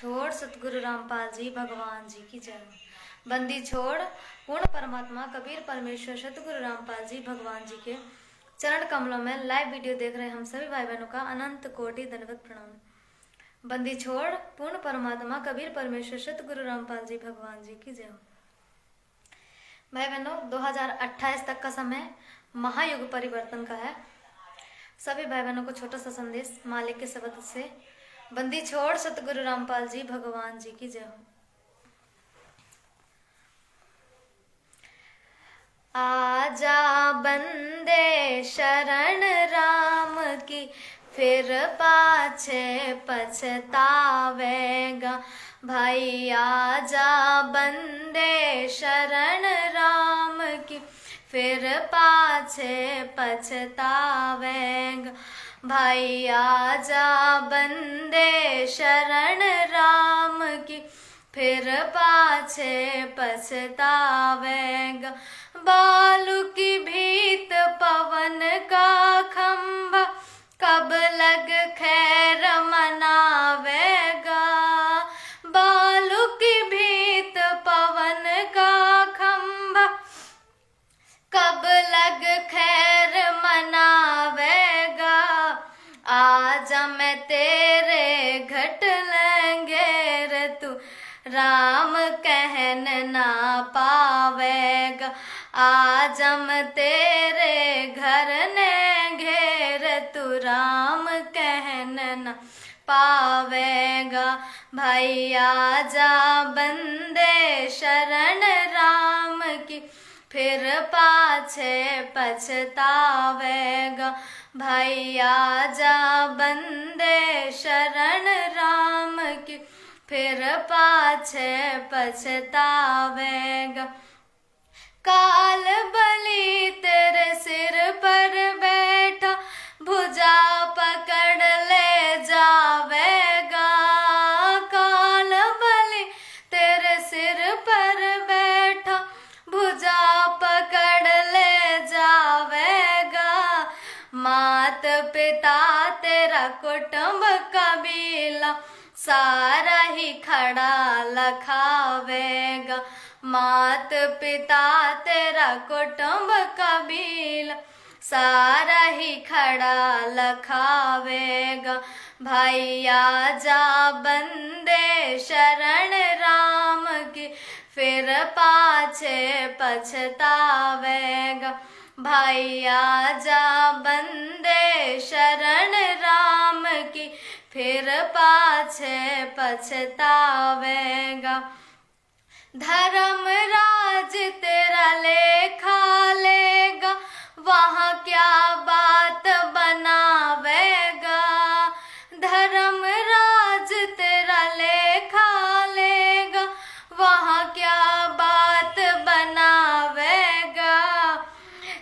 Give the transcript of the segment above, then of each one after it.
छोड़ सतगुरु रामपाल जी भगवान जी की जय। बंदी छोड़ पूर्ण परमात्मा कबीर परमेश्वर सतगुरु रामपाल जी भगवान जी के चरण कमलों में लाइव वीडियो देख रहे हम सभी भाई बहनों का अनंत कोटि दंडवत प्रणाम। बंदी छोड़ पूर्ण परमात्मा कबीर परमेश्वर सतगुरु रामपाल जी भगवान जी की जय। भाई बहनों, 2028 तक का समय महायुग परिवर्तन का है। सभी भाई बहनों को छोटा सा संदेश मालिक के शब्द से, बंदी छोड़ सतगुरु रामपाल जी भगवान जी की जय हो। आजा बंदे शरण राम की, फिर पाछे पछतावेगा। भाई आजा बंदे शरण राम की, फिर पाछे पछतावेगा। भाई आजा बंदे शरण राम की, फिर पाछे पछतावेगा। बालू की भीत पवन का खंभा, कब लग खैर मनावेगा। बालू की भीत पवन का खंभा, कब लग खैर मनावेगा। आजा मैं तेरे घट लेंगे रे, तू राम कहन ना पावेगा। आज हम तेरे घर ने घेर, तू राम कहन ना पावेगा। भाई आजा बंदे शरण राम की, फिर पाछे पछतावेगा। भाई आजा बंदे शरण राम की, फिर पाछे पछतावेगा। काल बलि तेरे सिर पर बैठा, भुजा पकड़ ले जावेगा। काल बलि तेरे सिर पर बैठा, भुजा पकड़ ले जावेगा। मात पिता तेरा कुटुंब कबीला, सारा ही खड़ा लखावेगा। मात पिता तेरा कुटुंब कबीला, सारा ही खड़ा लखावेगा। भाई आजा बंदे शरण राम की, फिर पाछे पछतावेगा। भाई आजा बंदे शरण राम की, फिर पाछे पछतावेगा। धर्मराज तेरा लेखा लेगा, वहाँ क्या बात बनावेगा। धर्मराज तेरा लेखा लेगा, वहाँ क्या बात बनावेगा।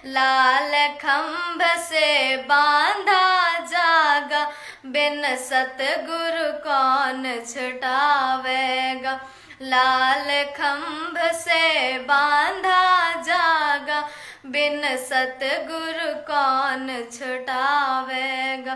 लाल खंभ से बांधा जागा, बिन सतगुरु कौन छुटावेगा। लाल खंभ से बांधा जागा, बिन सतगुरु कौन छुटावेगा।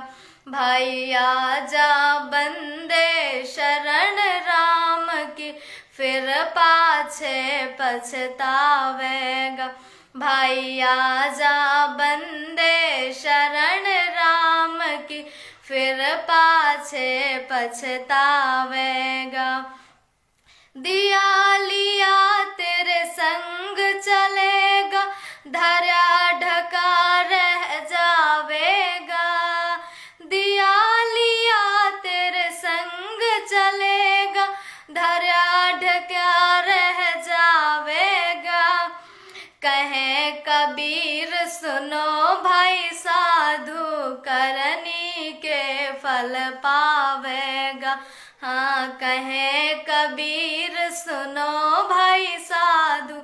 भाई आजा बंदे शरण राम की, फिर पाछे पछतावेगा। भाई आजा बंदे शरण राम की, फिर पाछे पछतावेगा। दिया लिया तेरे संग चलेगा, धरा ढका रह जावेगा। दिया लिया तेरे संग चलेगा, धरा ढका रह जावेगा। कहे कबीर सुनो भाई साधु, करनी के फल पावेगा। हाँ कहे कबीर सुनो भाई साधु,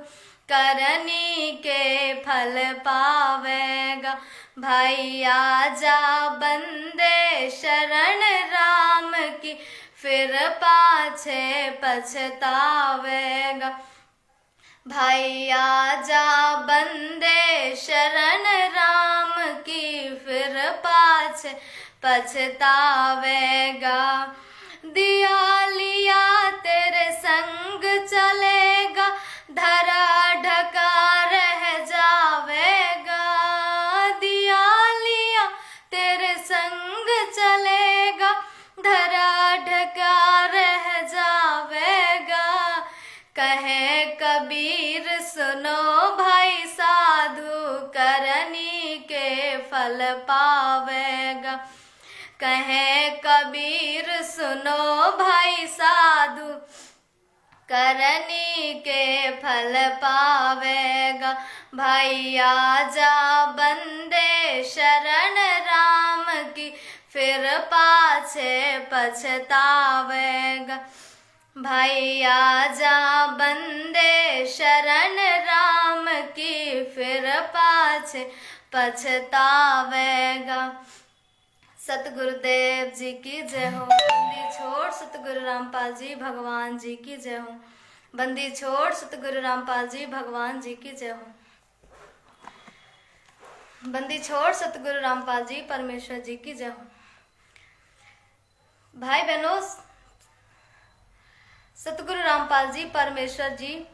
करनी के फल पावेगा। भाई आजा बंदे शरण राम की, फिर पाछे पछतावेगा। भाई आजा बंदे शरण राम की, फिर पाछे पछतावेगा। दिया लिया धरा ढका रह जावेगा। कहे कबीर सुनो भाई साधु करनी के फल पावेगा। कहे कबीर सुनो भाई साधु करनी के फल पावेगा। भाई आजा बंदे शरण राम की फिर पाछे पछतावेगा। भाई आजा बंदे शरण राम की फिर पाछे पछतावेगा। सतगुरुदेव जी की जय हो। बंदी छोड़ सतगुरु रामपाल जी भगवान जी की जय हो। बंदी छोड़ सतगुरु रामपाल जी भगवान जी की जय हो। बंदी छोड़ सतगुरु रामपाल जी परमेश्वर जी की जय हो। भाई बहनों, सतगुरु रामपाल जी परमेश्वर जी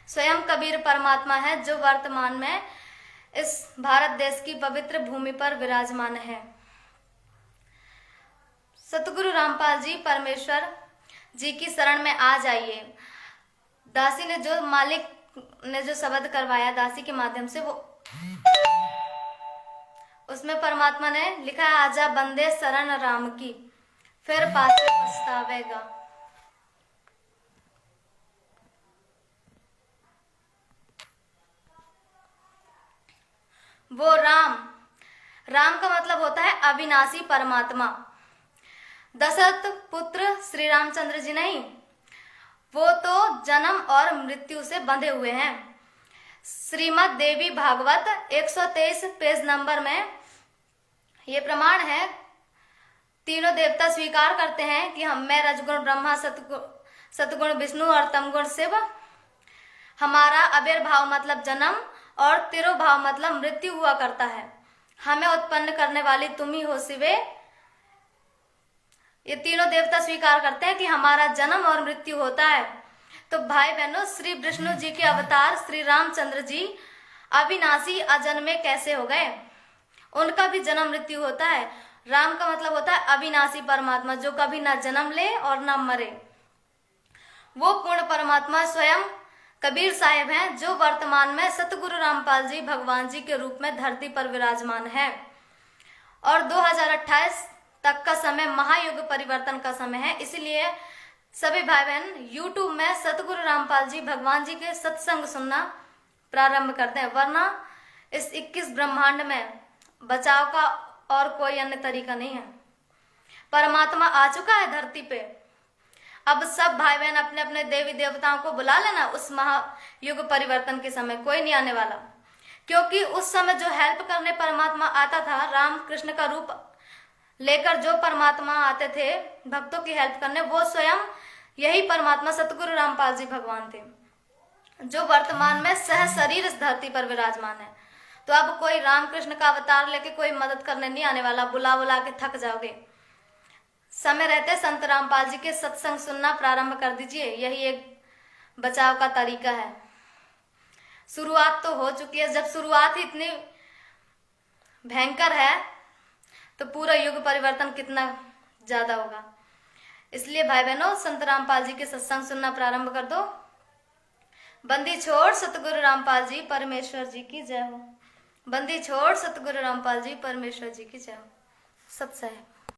स्वयं कबीर परमात्मा है जो वर्तमान में इस भारत देश की पवित्र भूमि पर विराजमान है। सतगुरु रामपाल जी परमेश्वर जी की शरण में आ जाइए। दासी ने जो मालिक ने जो शब्द करवाया दासी के माध्यम से, वो उसमें परमात्मा ने लिखा है आजा बंदे शरण राम की फिर पाछे पछतावेगा। वो राम का मतलब होता है अविनाशी परमात्मा। दशरथ पुत्र श्री रामचंद्र जी नहीं, वो तो जन्म और मृत्यु से बंधे हुए हैं। श्रीमद् देवी भागवत 123 पेज नंबर में ये प्रमाण है। तीनों देवता स्वीकार करते हैं कि मैं रजगुण ब्रह्मा, सतगुण विष्णु और तमगुण शिव। हमारा आविर्भाव मतलब जन्म और तिरोभाव मतलब मृत्यु हुआ करता है। हमें उत्पन्न करने वाली तुम ही हो शिवे। ये तीनों देवता स्वीकार करते हैं कि हमारा जन्म और मृत्यु होता है। तो भाई बहनों, श्री विष्णु जी के अवतार श्री रामचंद्र जी अविनाशी अजन्मे कैसे हो गए? उनका भी जन्म मृत्यु होता है। राम का मतलब होता है अविनाशी परमात्मा जो कभी ना जन्म ले और ना मरे। वो पूर्ण परमात्मा स्वयं कबीर साहिब हैं जो वर्तमान में सतगुरु रामपाल जी भगवान जी के रूप में धरती पर विराजमान है। और 2028 तक का समय महायुग परिवर्तन का समय है। इसलिए सभी भाई बहन YouTube में सतगुरु रामपाल जी भगवान जी के सत्संग सुनना प्रारंभ करते हैं, वरना इस 21 ब्रह्मांड में बचाव का और कोई अन्य तरीका नहीं है। परमात्मा आ चुका है धरती पे। अब सब भाई बहन अपने अपने देवी देवताओं को बुला लेना। उस महायुग परिवर्तन के समय कोई नहीं आने वाला, क्योंकि उस समय जो हेल्प करने परमात्मा आता था, राम कृष्ण का रूप लेकर जो परमात्मा आते थे भक्तों की हेल्प करने, वो स्वयं यही परमात्मा सतगुरु रामपाल जी भगवान थे जो वर्तमान में सह शरीर इस धरती पर विराजमान है। तो अब कोई रामकृष्ण का अवतार लेके कोई मदद करने नहीं आने वाला। बुला बुला के थक जाओगे। समय रहते संत रामपाल जी के सत्संग सुनना प्रारंभ कर दीजिए। यही एक बचाव का तरीका है। शुरुआत तो हो चुकी है। जब शुरुआत ही इतनी भयंकर है तो पूरा युग परिवर्तन कितना ज्यादा होगा। इसलिए भाई बहनों, संत रामपाल जी के सत्संग सुनना प्रारंभ कर दो। बंदी छोड़ सतगुरु रामपाल जी परमेश्वर जी की जय हो। बंदी छोड़ सतगुरु रामपाल जी परमेश्वर जी की जय हो। सत साहिब।